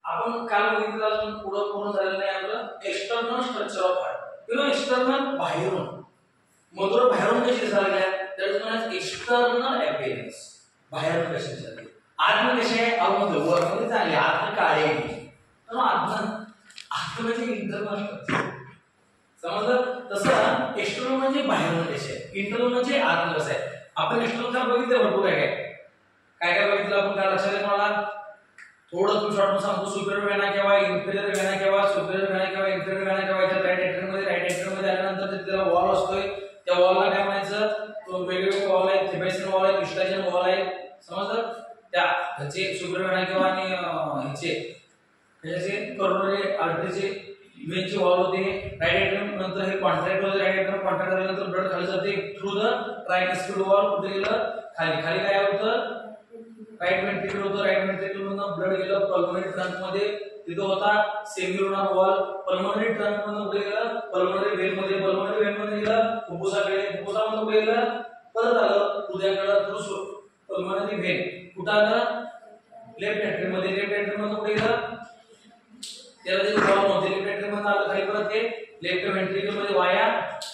आपण काल बघितलं अजून पुढे पूर्ण झालेलं नाही आपलं external structure of heart. External बाहेरून मधुर बाहेरून कशी दिसायला लागल्या that is known as external appearance. बाहेरून कशी दिसायला आतमध्ये कशी आहे आतमध्ये वरमध्ये चांगली आतमध्ये काळी आहे तर आतमध्ये म्हणजे इंटरनल स्ट्रक्चर समजलं. तसं एक्सटर्नल म्हणजे बाहेरून कशी आहे इंटरनल म्हणजे आतमध्ये कसं आहे. आपण एक्सटर्नल काय बघितलं भरपूर काय काय बघितलं आपण काय लक्षात आहे मला थोडं तू शॉर्ट सांगतो. सुपिरियर वेना केव्हा इन्फिरियर वेना केव्हा सुपिरियर वेना केव्हा इन्फिरियर वेना केव्हा याच्या राईट एट्रियम मध्ये आल्यानंतर त्याला वॉल असतोय त्या वॉलला काय म्हणायचं वेगवेगळे वॉल आहेत थिबेसियन वॉल आहे क्रिस्टलायझेशन वॉल आहे समजलं. त्या ह्याचे सुपिरियर वेना केव्हा आणि ह्याचे करोनरी आर्टरीचे वेनचे वॉल होते राईट एट्रियम नंतर हे कॉन्ट्रॅक्ट होते राईट एट्रियम कॉन्ट्रॅक्ट झाल्यानंतर ब्लड खाली जाते थ्रू द ट्रायस्पिड वॉल कुठे गेलं खाली खाली काय होतं राईट वेंट्रिकल होतं राईट वेंट्रिकल मधून ब्लड गेलं पल्मोनरी ट्रंक मध्ये तिथं होता सेम्युलर वॉल पल्मोनरी ट्रंक मधून कुठे गेलं पल्मोनरी वेन मध्ये गेलं फुफ्फुसाकडे फुफ्फुसामध्ये कुठे गेलं परत आलं हृदयाकडे थ्रू पल्मोनरी वेन कुठं आलं लेफ्ट एट्रियम मध्ये कुठे गेलं त्याला जे वॉल होते लेफ्ट एट्रियम मध्ये आलं खाली परत हे लेफ्ट वेंट्रिकल मध्ये वाया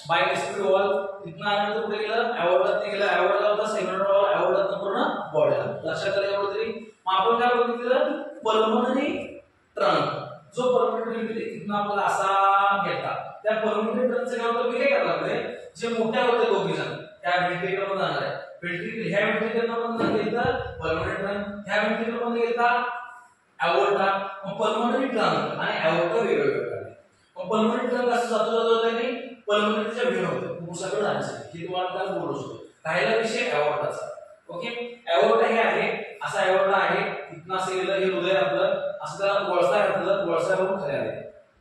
बायस्पिड वॉल तिथनं आल्यानंतर कुठे गेलं अवॉर्डात गेलं अवॉर्डला होता सेम्युलर वॉल अवॉर्डात पूर्ण बॉडीला लक्षात आलं एवढं तरी. मग आपण काय बघितलं पल्मोनरी ट्रंक जो पल्मोनरी ट्रंक तिथनं आपल्याला असा घेता त्या पल्मोनरी ट्रंकचं काय होतं मी काय करायला लागले जे मोठ्या होते दोघी जण त्या वेंट्रिकल मध्ये जाणार आहे वेंट्रिकल ह्या वेंट्रिकल मध्ये गेलं पल्मोनरी ट्रंक ह्या वेंट्रिकल मध्ये गेला अवॉर्डा पल्मोनरी ट्रंक आणि अवॉर्डा वेगवेगळे काढले. मग पल्मोनरी ट्रंक असं जातो नाही पल्मोनरीच्या वेन होते फुफ्फुसाकडे जाण्यासाठी हे तुम्हाला काय बोलू शकतो. राहिला विषय अवॉर्डाचा. ओके अवॉर्डा हे आहे असा अवॉर्डा आहे इथनं असं गेलं हे हृदय आपलं असं त्याला वळसा घातलं वळसावरून खाली आले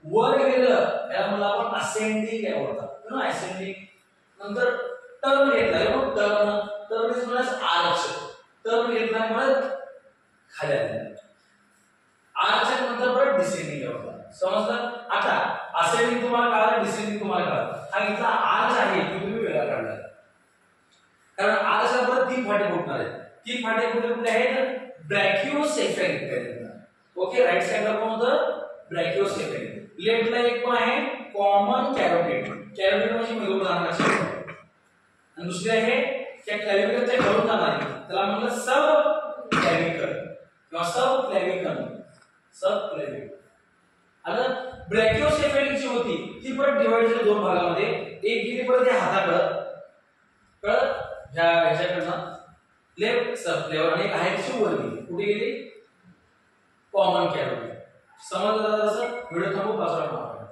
वर गेलं त्याला म्हणलं आपण असेंडिंग अवॉर्डा असेंडिंग नंतर टर्न घेतला turn is known as arch turn घेतला परत खाली आले आर्च नंतर परत डिसेंडिंग अवॉर्डा समजलं. आता असेंडिंग तुम्हाला कळलं डिसेंडिंग तुम्हाला कळलं हा इथला आर्च आहे तो तुम्ही वेगळा काढला कारण आर्चला परत तीन फाटे फुटणार आहेत. तीन फाटे कुठे आहेत ब्रॅकिओसेफेलिक. ओके राईट साइडला कोण होतं ब्रॅकिओसेफेलिक लेफ्टला एक कोण आहे कॉमन कॅरोटिड कॅरोटिड म्हणजे मेरुदंड लक्षात आणि दुसरे आहे त्या क्लॅव्हिकलच्या घरून जाणार त्याला म्हणलं सब क्लॅव्हिकल किंवा सब क्लॅव्हिकल आता ब्रॅकिओसेफेलिक जी होती ती परत डिवाइड झाली दोन भागामध्ये एक गेली परत या हाताकडं कळत ह्याच्याकडनं लेफ्ट सब फ्लेवर आणि आहे ती वर गेली कुठे गेली कॉमन कॅरोटिड. समजलं तसं व्हिडिओ थांबू पाचवा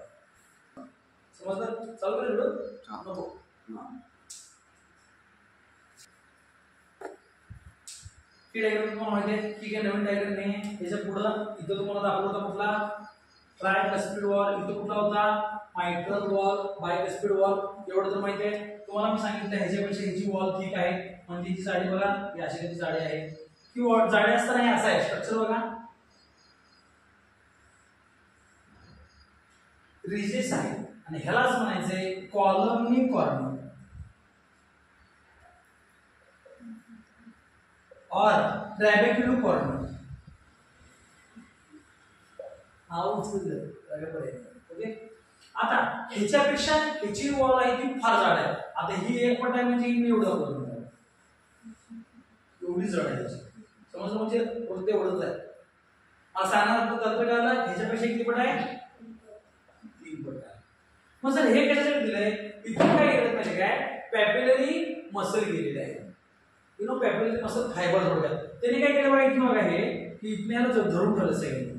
समजलं चालू कर व्हिडिओ नको ही डायग्राम तुम्हाला माहिती आहे की काय नवीन डायग्राम नाही आहे. याच्या पुढं इथं तुम्हाला दाखवलं होता कुठला ट्रायस्पिड वॉल इथं कुठला होता मायट्रल वॉल बायस्पिड वॉल एवढं तर माहिती आहे तुम्हाला. मी सांगितलं ह्याच्यापेक्षा ह्याची वॉल ठीक आहे म्हणजे ती जाडी बघा ही अशी त्याची जाडी आहे की वॉल जाडी असताना हे असं आहे स्ट्रक्चर बघा रिजेस आहे आणि ह्यालाच म्हणायचंय कॉलमनी कॉर्नर और ट्रॅबेक्युलर कॉर्नर हा ओके. आता ह्याच्यापेक्षा ह्याची वॉल आहे ती फार जाड आहे. आता ही एक पट आहे म्हणजे ही एवढं होतं एवढी जड आहे समजलं म्हणजे उडते उडत आहे. मला सांगणार तत्व काय आलं ह्याच्यापेक्षा किती पट आहे 3 पट आहे. मग सर हे कशासाठी दिलंय इथून काय केलं पाहिजे काय पॅपिलरी मसल गेलेले आहे पॅपिलरी मसल फायबर थोडक्यात त्याने काय केलं पाहिजे बघा हे की इथून याला धरून ठेवलं सगळं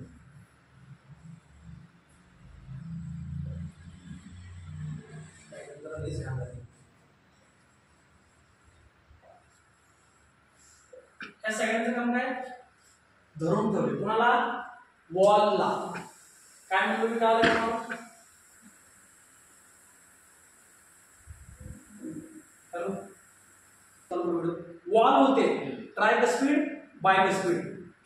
या सगळ्यांचं काम काय धरून ठेवले कुणाला वॉलला काय म्हणतो मी काय वॉल होते ट्रायस्पिड बायस्पिड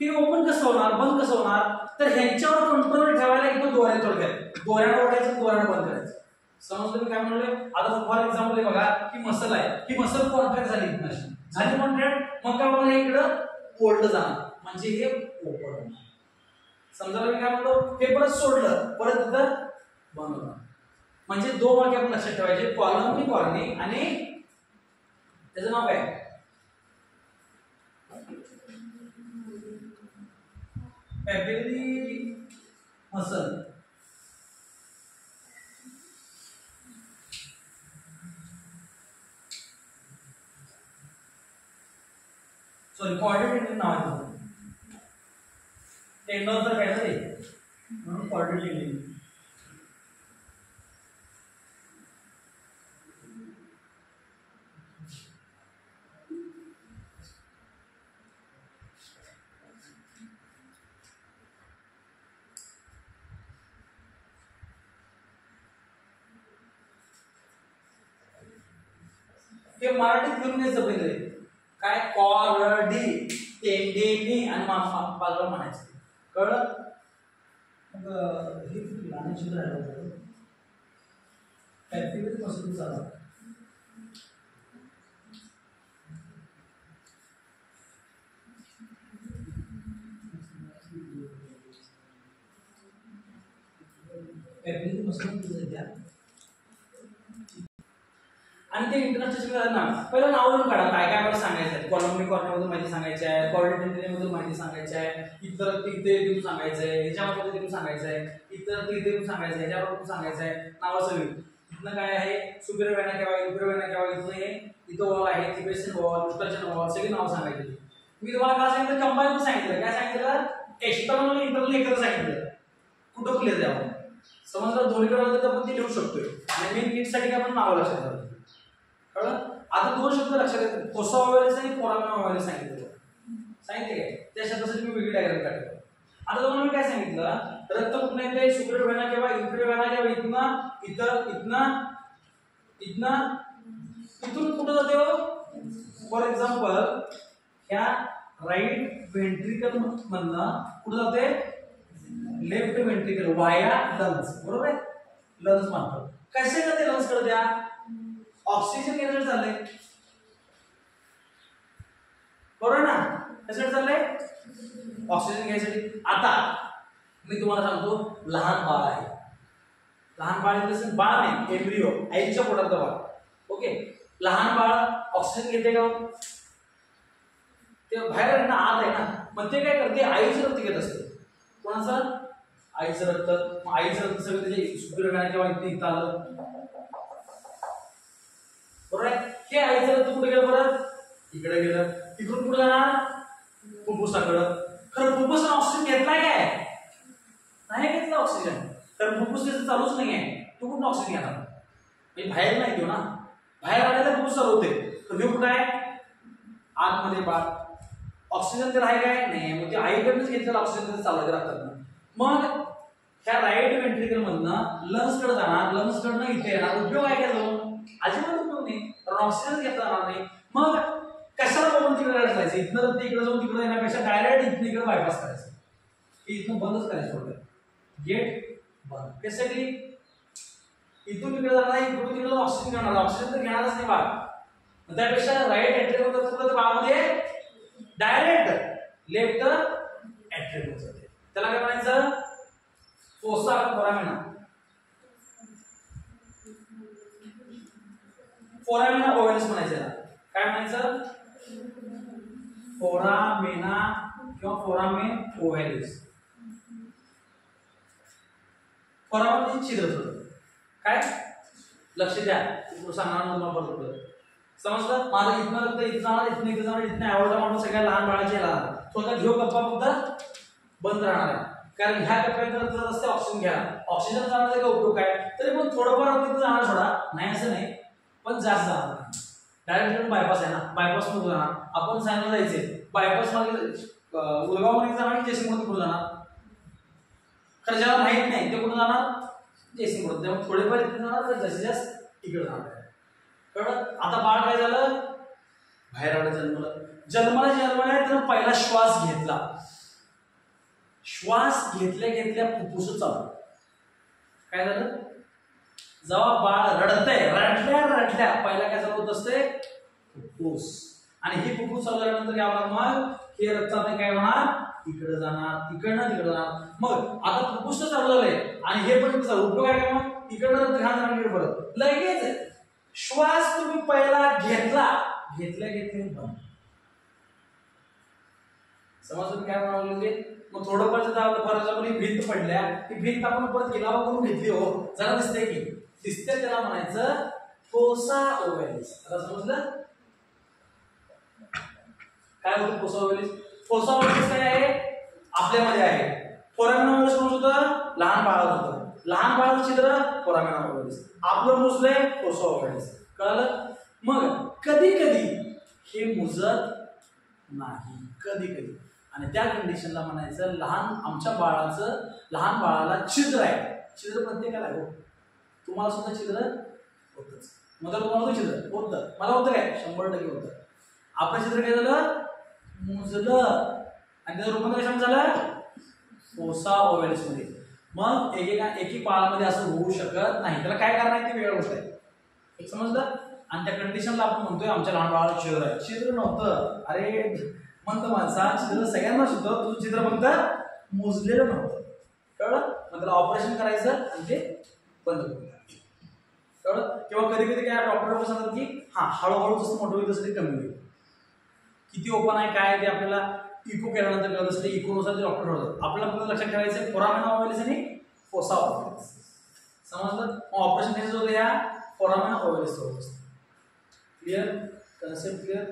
हे ओपन कसं होणार बंद कसं होणार तर ह्यांच्यावर कंट्रोल ठेवायला इथं दोऱ्या थोडक्यात दोऱ्यानं ओढायचं दोऱ्यानं बंद करायचं. समजलं मी काय म्हणलोय. आता फॉर एक्झाम्पल बघा की मसल आहे ही मसल कॉन्ट्रॅक्ट झाली कॉन्ट्रॅक्ट मग काय होणार इकडं ओल्ड जाणार म्हणजे हे ओपन होणार समजा मी काय म्हणतो हे परत सोडलं परत तिथं बंद होणार. म्हणजे दोन वाक्य आपण लक्षात ठेवायचे, कॉलमनी कॉर्निंग आणि त्याचं नाव काय पॅपिली मसल. सॉरी कॉर्डिनेटर नाव आहे टेंडन तर काय झाले म्हणून कॉर्डिनेटर. हे मराठीत घेऊन घ्यायचं पहिले काय कॉर्डी टेंडेनी आणि पालवा म्हणायचं कळलं. मग हे लहान चित्र राहिलं ऍक्टिव्हिटी पासून चालू ऍक्टिव्हिटी पासून द्या आणि ते इंटरनॅशनल ना पहिलं नाव लिहून काढा काय काय मला सांगायचं आहे. कॉलमनी कॉर्नरबद्दल माहिती सांगायची आहे, कॉर्डिनेटरबद्दल माहिती सांगायची आहे, इतर तिथे देऊन सांगायचं आहे, ह्याच्याबद्दल देऊन सांगायचं आहे, इतर तिथे देऊन सांगायचं आहे, ह्याच्याबद्दल सांगायचं आहे. नावं सगळी इथनं काय आहे सुपर वेना केव्हा इतर वेना केव्हा इथं हे इथं वॉल आहे तिबेशन वॉल उत्तरजन वॉल सगळी नावं सांगायची. मी तुम्हाला काय सांगितलं कंबाईन सांगितलं काय सांगितलं एक्स्टर्नल आणि इंटरनल एकत्र सांगितलं कुठं क्लिअर द्यावं समजलं दोन्हीकडे तर आपण ते लिहू शकतोय आणि मेन नीटसाठी काय आपण नावं लक्षात ठेवायचं कळलं. आता दोन शब्द लक्षात येतात कोसा वावरले आणि फोरामिना वावरले सांगितलं काय त्या शब्दासाठी मी वेगळी डायग्राम काढतो. आता तुम्हाला मी काय सांगितलं रक्त कुठून येते सुपर वेना किंवा इन्फ्री वेना किंवा इथनं इथं इथनं इथनं इथून कुठं जाते फॉर एक्झाम्पल ह्या राईट व्हेंट्रिकल मधनं कुठं जाते लेफ्ट व्हेंट्रिकल वाया लंग्स बरोबर आहे लंग्स मार्फत. कसे जाते लंग्स कडे द्या ऑक्सिजन घेण्यासाठी चाललंय बरोबर ना कशासाठी चाललंय ऑक्सिजन घ्यायसाठी. आता मी तुम्हाला सांगतो लहान बाळ आहे लहान बाळ बाळ नाही एम्ब्रिओ आईच्या पोटातलं बाळ ओके लहान बाळ ऑक्सिजन घेते का ते बाहेर आहे ना आत आहे ना मग ते काय करते आईचं रक्त घेत असते कोणाचं आईचं रक्त. मग आईचं रक्त सगळं त्याचे सुपीरियर किंवा इथं आलं बरोबर आहे. हे आईचं रक्त कुठे गेलं परत इकडे गेलं इकडून कुठे जाणार फुफ्फुसाकडं. खरं फुफ्फुसानं ऑक्सिजन घेतलाय काय नाही घेतलं ऑक्सिजन कारण फुफ्फुस त्याचं चालूच नाही आहे तो कुठून ऑक्सिजन घेणार म्हणजे बाहेर नाही घेऊ ना बाहेर आल्याला फुफ्फुस चालू होते तर घेऊ कुठं आहे आतमध्ये बाळ ऑक्सिजन तर आहे काय नाही मग ते आईकडनंच घेतलेलं ऑक्सिजन त्याचं चालू आहे रक्तातनं. मग त्या राईट व्हेंट्रिकल मधनं लंग्स कडे जाणार लंग्स कडनं इथे येणार उपयोग आहे का जाऊन अजिबात उपयोग नाही कारण ऑक्सिजन घेतला जाणार नाही. मग कशाला बघून तिकडे जायचं इथनं तिकडे जाऊन तिकडे येण्यापेक्षा डायरेक्ट इथनं इकडे बायपास करायचं इथनं बंदच करायचं थोडं गेट बंद कशासाठी इथून तिकडे जाणार इकडून तिकडे ऑक्सिजन घेणार ऑक्सिजन तर घेणारच नाही बाळ त्यापेक्षा राईट एंट्री बाळामध्ये डायरेक्ट लेफ्ट एंट्री होत जाते त्याला काय म्हणायचं फोसा फोरामिना फोरामिना ओव्हॅलिस म्हणायचं काय म्हणायचं फोरामिना किंवा फोरामेन ओव्हॅलिस. फोरामिन छिद्र काय लक्ष द्या सांगणार तुम्हाला बरोबर समजलं माझं इथनं रक्त इथं जाणार इथनं इथं जाणार इथनं आवडला म्हणून सगळ्या लहान बाळाचे लहान स्वतः घेऊ गप्पा फक्त बंद राहणार आहे कारण ह्या कप्प्यात रक्त असते ऑक्सिजन घ्या ऑक्सिजन जाण्याचा काय उपयोग आहे तरी पण थोडंफार रक्त जाणार थोडा नाही असं नाही पण जास्त जाणार नाही. डायरेक्ट बायपास आहे ना बायपास मध्ये जाणार आपण सांगायला जायचे बायपास मध्ये उलगाव मध्ये जाणार जेसिंग मध्ये कुठे जाणार खरं ज्याला माहित नाही ते कुठे जाणार जेसिंग मध्ये त्यामुळे थोडेफार इथे जाणार तर जास्तीत जास्त तिकडे जाणार कळलं. आता बाळ काय झालं बाहेर आलं जन्माला त्यानं पहिला श्वास घेतला श्वास घेतल्या घेतल्या फुफ्फुस चालू काय झालं जेव्हा बाळ रडतंय रडल्या पहिला काय चालू होत असते फुफ्फुस आणि ही फुफ्फुस चालू झाल्यानंतर काय होणार मग हे रक्तात काय होणार इकडे जाणार, तिकडनं तिकडे जाणार. मग आता फुफ्फुस चालू झालंय आणि हे पण उपयोग आहे का? मग इकडनं घाण जाणार, इकडे परत लगेच श्वास तुम्ही पहिला घेतला, घेतल्या बंद. समजून काय म्हणावं म्हणजे मग थोडंफार फॉर एक्झाम्पल ही भिंत पडल्या, ही भिंत आपण परत गिलावा करून घेतली, हो जरा दिसते की दिसते, त्याला म्हणायचं फोसा ओव्हॅलिस. आता समजलं काय होतं फोसा ओव्हॅलिस? फोसा ओव्हॅलिस काय आहे? आपल्यामध्ये आहे. फोरामेना ओव्हॅलिस कोण होतं? लहान बाळात होतं. लहान बाळाचं छिद्र फोरामेना ओव्हॅलिस. आपलं मुजलंय फोसा ओव्हॅलिस. कळलं? मग कधी कधी हे मुजत नाही, कधी कधी, आणि त्या कंडिशनला म्हणायचं आमच्या लहान बाळाला छिद्र आहे. छिद्र प्रत्येकाला आहे, हो तुम्हाला सुद्धा छिद्र होतच. मग तुम्हाला होतं छिद्र? होतं. मला होतं काय? 100% होतं. आपलं छिद्र काय झालं? मुजलं आणि त्याचं रूपांतर कशामध्ये झालं? फोसा ओव्हॅलिस मध्ये. मग एक बाळामध्ये असं होऊ शकत नाही. त्याला काय कारण आहे ती वेगळी गोष्ट आहे. एक समजलं? आणि त्या कंडिशनला आपण म्हणतोय आमच्या लहान बाळाला छिद्र आहे. छिद्र नव्हतं. अरे म्हणतो माणसा छिद्र सगळ्यांना सुद्धा, तुझं छिद्र फक्त मोजलेलं नव्हतं. कळलं? मग त्याला ऑपरेशन करायचं आणि ते बंद करून टाकायचं. कळलं? किंवा कधी कधी काय डॉक्टर लोक सांगतात की हा हळूहळू जसं मोठं होईल तसं ते कमी होईल. किती ओपन आहे काय ते आपल्याला इको केल्यानंतर कळत असते. इकोनुसार ते डॉक्टर ठरवतात. आपल्याला फक्त लक्षात ठेवायचं फोरामेना ओव्हॅलिस आणि फोसा ओव्हॅलिस. समजलं? मग ऑपरेशन करायचं होतं या फोरामेना ओव्हॅलिस होत असतं. क्लिअर? Concept clear?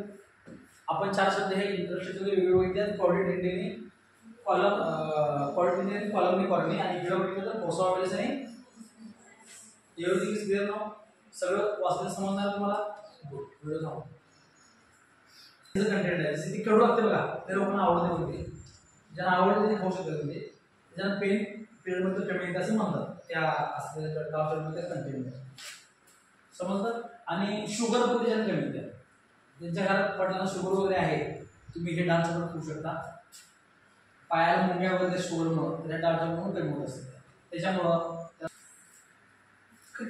आपण 4 शब्द हे इंट्रोडक्शन वेगवेगळे आहेत. पॉलिटेक्निकली कॉलमनी कॉर्नी आणि इकडे बघितलं तर फोसा ओव्हॅलिस आणि एव्हरीथिंग इज क्लिअर नाउ. सगळं वाचलं समजणार तुम्हाला? गुड. व्हिडिओ थांबवा. हे कंटेंट आहे जसे ती कडू लागते बघा, ते लोकांना आवडते म्हणते. ज्यांना आवडते ते खाऊ शकतात म्हणजे ज्यांना पेन पिरियडमध्ये कमी येते असं म्हणतात. त्या असलेल्या डॉक्टरमध्ये कंटेंट समजतं. आणि शुगर पण त्याच्यात कमी येते. ज्यांच्या घरात पडताना शुगर वगैरे आहे तुम्ही हे डार्क चॉकलेट खाऊ शकता. पायाला मुंग्या वगैरे शुगरमुळं त्या डार्क चॉकलेट कमी होत असते. त्याच्यामुळं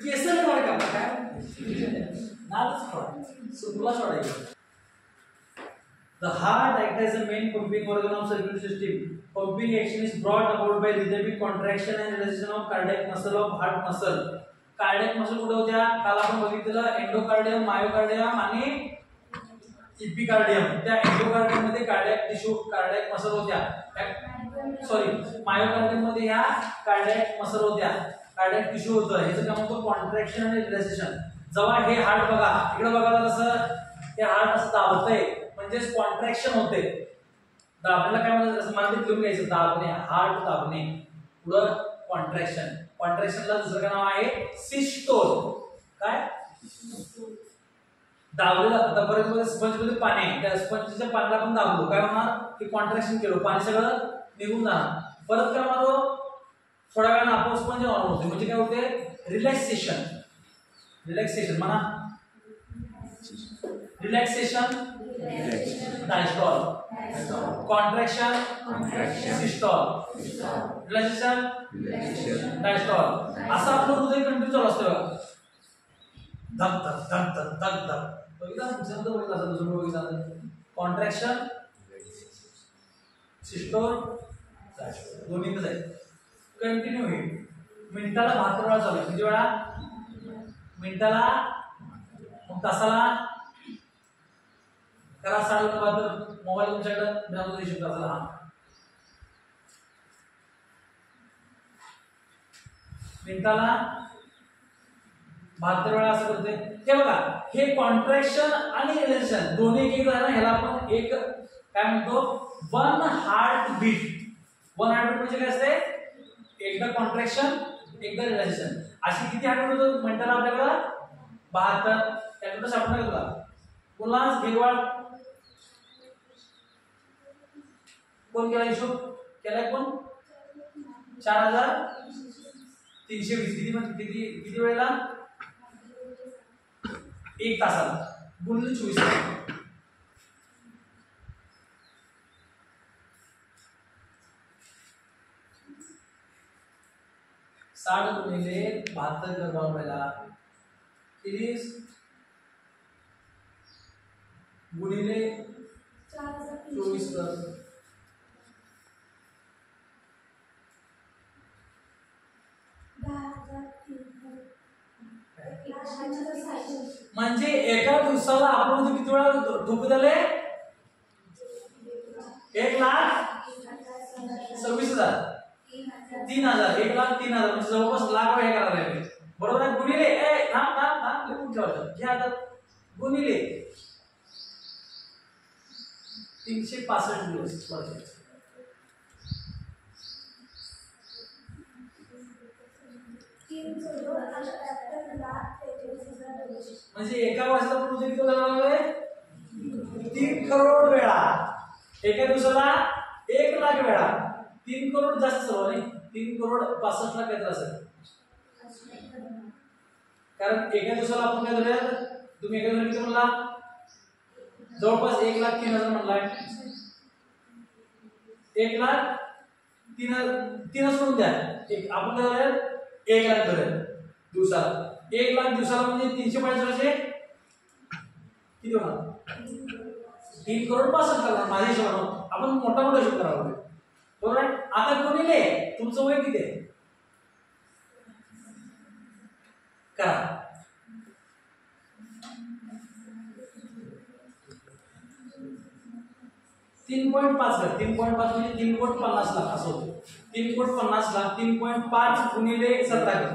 केस नाही वाढ का काय नाच सोडायचं, सुपला सोडायचं. The heart acts as a main pumping organ of circulatory system. Pumping action is brought about by rhythmic contraction and relaxation of cardiac muscle of heart muscle. Cardiac muscle कुठे होत्या? काल आपण बघितलं एंडोकार्डियम, मायोकार्डियम आणि इपिकार्डियम. त्या endocardium मध्ये cardiac tissue, cardiac muscle होत्या. Sorry, myocardium मध्ये ह्या कार्डियक मसल होत्या, कार्डियक टिश्यू होतं. ह्याचं काम होतं कॉन्ट्रॅक्शन आणि रिलॅक्सेशन. जेव्हा हे हार्ट बघा, इकडे बघा कसं ते हार्ट असं दाबतंय म्हणजे कॉन्ट्रॅक्शन होते. दाबण्याला काय म्हणतात? असं मराठीत लिहून घ्यायचं, दाबणे, हार्ट दाबणे. पुढं कॉन्ट्रॅक्शन. कॉन्ट्रॅक्शनला दुसरं नाव आहे सिस्टोल. काय? दाबलेलं. आता बरेच स्पंजमध्ये पाणी आहे, त्या स्पंजच्या पाण्याला पण दाबलो काय होणार की कॉन्ट्रॅक्शन केलं, पाणी सगळं निघून जाणार. परत काय होणार? थोड्या वेळानं आपोआप स्पंज ऑन होते. म्हणजे काय होते? रिलॅक्सेशन. रिलॅक्सेशन म्हणा. Relaxation diastole, contraction systole, relaxation diastole. असं आपलं हृदय कंटिन्यू चालू असतं बघा. धक धक धक धक धक धक. कॉन्ट्रॅक्शन सिस्टोल दोन्हीच आहे. कंटिन्यू हे मिनिटाला 72 वेळा चालू आहे. किती वेळा? मिनिटाला. मग तासाला करा 72. मोबाईल तुमच्याकडे मिळाला देऊ शकता तासाला. मिनिटाला 72 वेळा असं करते. हे बघा, हे कॉन्ट्रॅक्शन आणि रिलॅक्सेशन दोन्ही एक आहे ना. ह्याला आपण एक काय म्हणतो? One heart beat. One heart beat म्हणजे काय असते? एकदा कॉन्ट्रॅक्शन एकदा रिलॅक्सेशन. अशी किती हार्ट बीट होतं मिनिटाला आपल्याकडे? 72. त्याकडे सापडणार तुला पुन्हा घेरवाळ कोण केला हिशोब केलाय? कोण? 4320. किती किती वेळेला? 1 तासाला गुणिले 24 तास. 60 गुणिले 72 करतो पहिला 30 गुणिले 24 कर म्हणजे एका दिवसाला आपण किती वेळा धूप झाले 1,26,000 3,000 1,03,000 म्हणजे जवळपास लाख वेळा करायला लागले बरोबर आहे गुणिले घ्या आता गुणिले 365 दिवस म्हणजे एका वर्षाला किती लागले 3 करोड वेळा एका दिवसाला 1,00,000 वेळा 3 करोड जास्त सर्व नाही 3 करोड 65 लाख येत असेल कारण एका दिवसाला आपण काय धरूया तुम्ही एका दिवसाला किती म्हणला जवळपास 1,03,000 म्हणलाय 1,03,000 सोडून द्या आपण काय धरूया 1,00,000 धरूया दिवसाला 1,00,000 दिवसाला म्हणजे 345 किती होणार 3 करोड 65 लाख माझ्या हिशोबाने आपण मोठा हिशोब करावा बरोबर आहे आता गुणिले तुमचं वय किती आहे करा 3.5 कर 3.5 म्हणजे 3,50,00,000 असं होतं 3,50,00,000 3.5 गुणिले 17 कर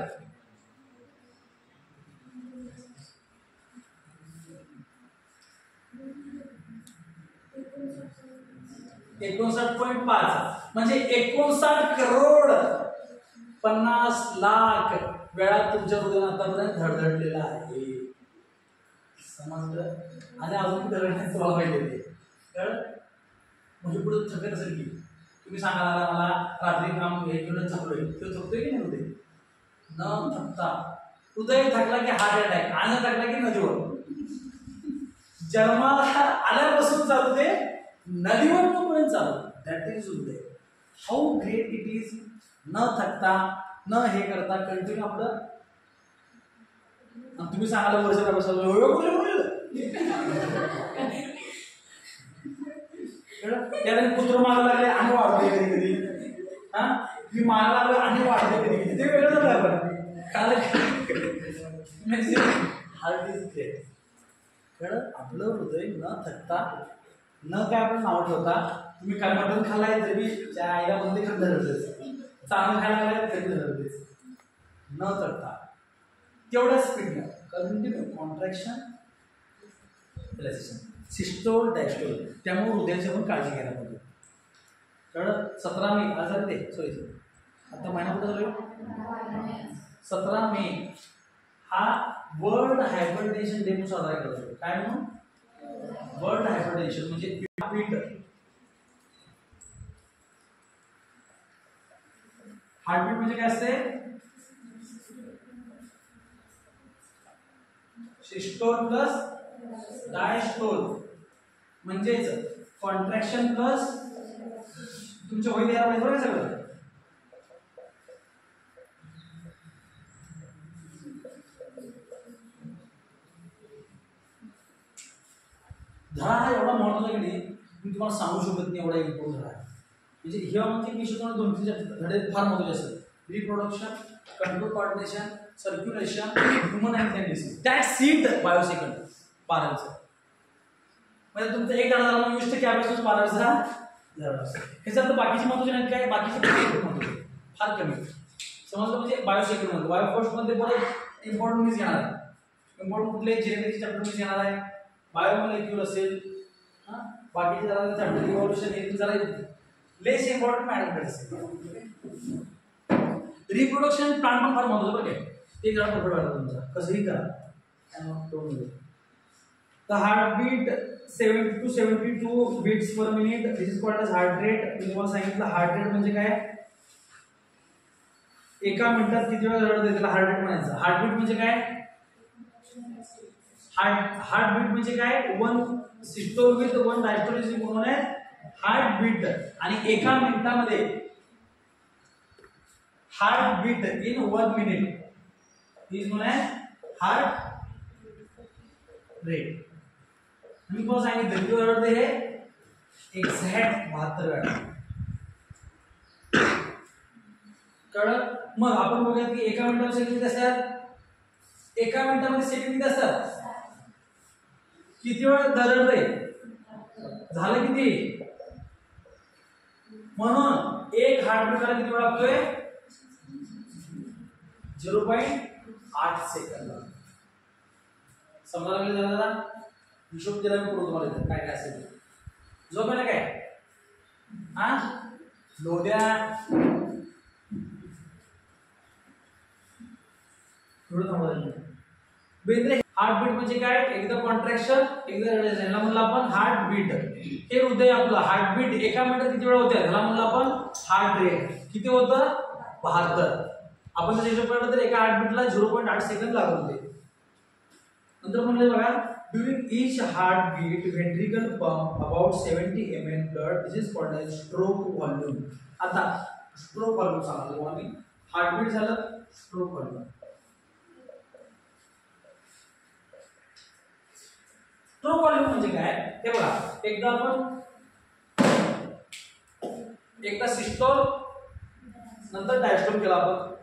59.5 म्हणजे 59 करोड 50 लाख वेळा तुमच्या हृदयाने आतापर्यंत धडधडलेला आहे समजलं आणि अजून धडधडण्याचं तुम्हाला माहिती आहे कळलं म्हणजे पुढे थकत असेल की तुम्ही सांगायला मला रात्री काम हे घेऊन थकलोय तो थकतोय की नाही हृदय न थकता हृदय थकला की हार्ट अटॅक अन्न थकला की नदीवर जन्माला आल्यापासून चालू ते नदीवर पर्यंत चालू दॅट इज हृदय हाऊ ग्रेट इट इज न थकता न हे करता कंटिन्यू आपलं तुम्ही सांगायला वर्षभरापासून त्याला कुत्र मारायला लागले आणि वाढते कधी कधी हा मी मारायला लागलो आणि वाढते कधी कधी ते वेगळं झालं आपण म्हणजे हार्ट इज ग्रेट कळलं आपलं हृदय न थकता न काय आपण नाव ठेवता तुम्ही काय मटण खाल्लाय तरी त्या आईला मध्ये धरतेच चांगलं खायला लागलाय तरी धरतेच न थकता तेवढ्या स्पीडनं continue contraction relaxation systole diastole त्यामुळे हृदयाची पण काळजी घ्यायला पाहिजे कळलं 17 मे आज ते सॉरी आता महिना कुठं झालो 17 मे हा वर्ल्ड हायपरटेन्शन डे म्हणून साजरा केला जातो काय म्हणून वर्ल्ड हायपरटेन्शन म्हणजे हार्टबीट म्हणजे काय असते सिस्टोल प्लस डायस्टोल म्हणजेच कॉन्ट्रॅक्शन प्लस तुमच्या वय द्यायला पाहिजे बरं सगळं धडा हा एवढा महत्वाचा की नाही मी तुम्हाला सांगू शकत नाही एवढा इम्पॉर्टंट धडा आहे म्हणजे ह्या म्हणजे मी शिकवणार 2-3 धडे फार महत्वाचे असतात reproduction control coordination circulation human and disease that's it bio second 12चं म्हणजे तुमचं एक धडा झाला 20% अभ्यास 12चा धडा ह्याच्यात बाकीचे महत्वाचे नाहीत काय बाकीचे महत्वाचे फार कमी समजलं म्हणजे बायोसेकंड मध्ये बायोफोर्समध्ये परत इम्पॉर्टंट मीच घेणार आहे इम्पॉर्टंट कुठले जेनेटिक्स चॅप्टर मीच घेणार आहे बायोमॉलिक्यूल असेल हां बाकीचे जरा चॅप्टर इव्हॉल्युशन हे जरा लेस इम्पॉर्टंट मॅडम असेल रिप्रोडक्शन प्लांट पण फार महत्वाचं बघा ते जरा पकड वाटतं तुमचा कसंही करा the heartbeat 70 to 72 beats per minute this is called as heart rate मी तुम्हाला सांगितलं हार्ट रेट म्हणजे काय एका मिनिटात किती वेळा धडधडते त्याला हार्ट रेट म्हणायचं हार्टबीट म्हणजे काय हार्टबीट म्हणजे काय 1 systole with 1 diastole is known as heartbeat आणि एका मिनिटामध्ये heartbeat in 1 minute is known as heart rate मी तुम्हाला सांगितलं किती वेळा धडधडते हे एक्झॅक्ट 72 वेळा कळलं मग आपण बघूया की एका मिनिटामध्ये किती असतात एका मिनिटामध्ये सेकंड किती असतात? किती वेळा धरण रे झालं किती? म्हणून एक हार्टबीट करायला किती वेळ लागतोय? 0.8 सेकंद. समजा लागले जरा हिशोब केला मी पुढे तुम्हाला काय काय असेल जो पहिला काय हा लोद्या थोडं थांबा. बेंद्रे हार्टबीट म्हणजे काय? एकदा कॉन्ट्रॅक्शन एकदा रिलॅक्सेशन. याला म्हणलं आपण हार्टबीट. हे हृदय आपलं हार्टबीट एका मिनिटात किती वेळा होते याला म्हणलं आपण हार्ट रेट. किती होतं? 72. आपण जर हिशोब केला तर एका हार्टबीटला 0.8 सेकंद लागत होते. नंतर म्हणले बघा during each heartbeat ventricle pump about 70 ml blood. This is called as stroke volume. आता स्ट्रोक व्हॉल्यूम सांगितलं आम्ही. हार्टबीट झालं स्ट्रोक व्हॉल्यूम. स्ट्रोक व्हॉल्यूम म्हणजे काय? हे बघा एकदा आपण एकदा सिस्टोल नंतर डायस्टोल केला आपण.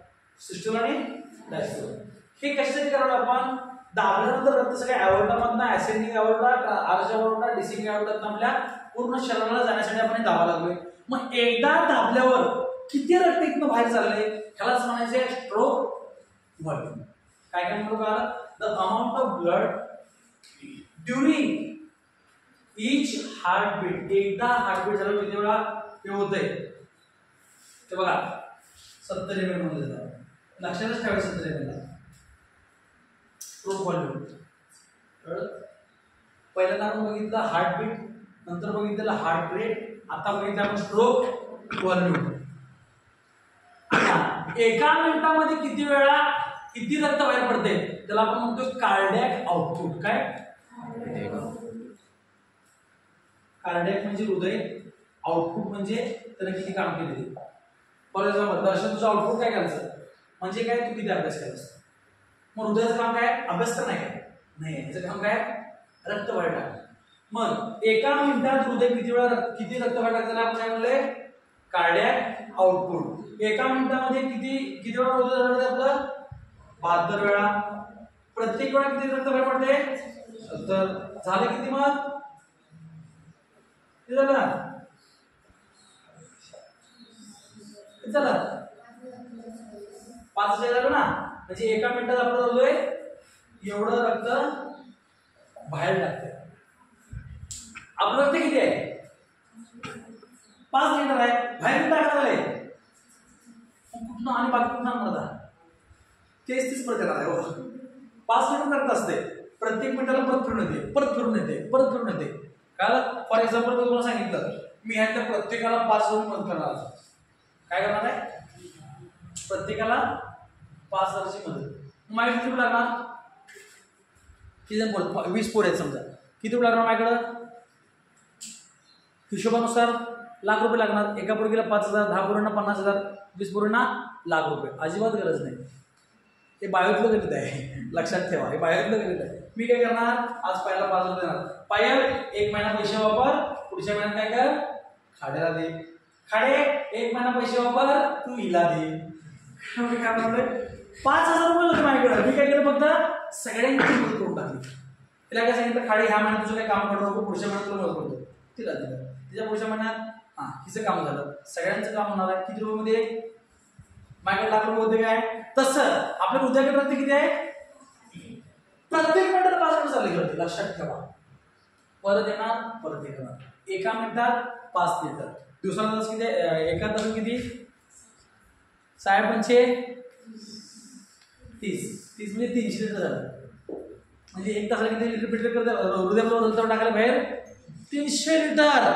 सिस्टोल आणि डायस्टोल हे कशासाठी करावं आपण? दाबल्यानंतर रक्त सगळ्या ॲओर्टामधनं ॲसेंडिंग ॲओर्टा आर्च ॲओर्टा डिसेंडिंग ॲओर्टातनं आपल्या पूर्ण शरीराला जाण्यासाठी आपण दाबा लागलोय. मग एकदा दाबल्यावर किती रक्त इथनं बाहेर चाललंय ह्यालाच म्हणायचे स्ट्रोक व्हॉल्यूम. काय काय म्हणतो का? The amount of blood during each heartbeat. एकदा हार्टबीट झालं किती वेळा हे होतंय ते बघा 70 ml म्हणलं जातं. लक्षातच ठेवायचं 70 ml. स्ट्रोक व्हॉल्यूम पहिल्यांदा आपण बघितलं हार्टबीट नंतर बघितलं हार्ट रेट आता बघितलं आपण स्ट्रोक व्हॉल्यूम. एका मिनिटामध्ये किती वेळा किती रक्त बाहेर पडते त्याला आपण म्हणतो कार्डियक आउटपुट. काय? कार्डियक म्हणजे हृदय. आउटपुट म्हणजे त्याने किती काम केले. फॉर एक्झाम्पल दर्शन तुझं आउटपुट काय करायचं म्हणजे काय? तू किती अभ्यास करायचा. मग हृदयाचं काम काय? अभ्यास तर नाही काय? नाही. याचं काम काय? रक्त बाहेर टाकणं. मग एका मिनिटात हृदय किती वेळा किती रक्त बाहेर टाकताना आपण काय म्हणले? Cardiac output. एका मिनिटामध्ये किती वेळा हृदय धडधडते आपलं? 72 वेळा. प्रत्येक वेळा किती रक्त बाहेर पडते? 70. झालं किती मग? किती झालं? किती झालं? 5 झालं ना. म्हणजे एका मिनिटात आपण झालोय एवढं रक्त बाहेर टाकतंय. आपलं रक्त किती आहे? 5 लिटर आहे. बाहेर टाकणार आहे कुठनं आणि बाकी कुठं आणणार? 30 प्रकार आहे. 5 लिटर रक्त असते. प्रत्येक मिनिटाला परत फिरून येते परत फिरून येते परत फिरून येते. काय? फॉर एक्झाम्पल मी तुम्हाला सांगितलं मी ह्यातल्या प्रत्येकाला 5 जण मदत करणार. काय करणार आहे? प्रत्येकाला 5 हजाराची मदत. माझ्या किती लागणार? किती जण पोर? 20 पोर आहेत समजा. किती लागणार माझ्याकडं? हिशोबानुसार लाख रुपये लागणार. एका पोरगीला 5,000. 10 पोरांना 50,000. 20 पोरांना लाख रुपये. अजिबात गरज नाही. हे बायोतलं गणित आहे. लक्षात ठेवा हे बायोतलं गणित आहे. मी काय करणार? आज पहिला 5 रुपये देणार. पायल 1 महिना पैसे वापर. पुढच्या महिन्यात काय कर? खाड्याला दे. खाडे 1 महिना पैसे वापर. तू हिला दे. मी काय म्हणतोय? 5,000 रुपये होते माझ्याकडे. मी काय केलं? फक्त सगळ्यांची मदत करून टाकली. तिला काय सांगितलं? खाडे ह्या महिन्यात तुझं काही काम करू नको. पुढच्या महिन्यात तुला मदत करतो. तिला दिलं. तिच्या पुढच्या महिन्यात हिचं काम झालं. सगळ्यांचं काम होणार आहे. किती रुपयामध्ये? माझ्याकडे लाख रुपये होते काय? तसं आपल्या हृदयाकडे रक्त किती आहे? प्रत्येक मिनिटात 5 लिटर चालले करते. लक्षात ठेवा. परत येणार परत येणार. एका मिनिटात 5 लिटर. दिवसाला तास किती? एका तासात किती? 30 म्हणजे 300 लिटर झालं. म्हणजे 1 तासाला किती लिटर पेट्रोल करतात? हृदयाबरोबर रक्त टाकायला बाहेर 300 लिटर.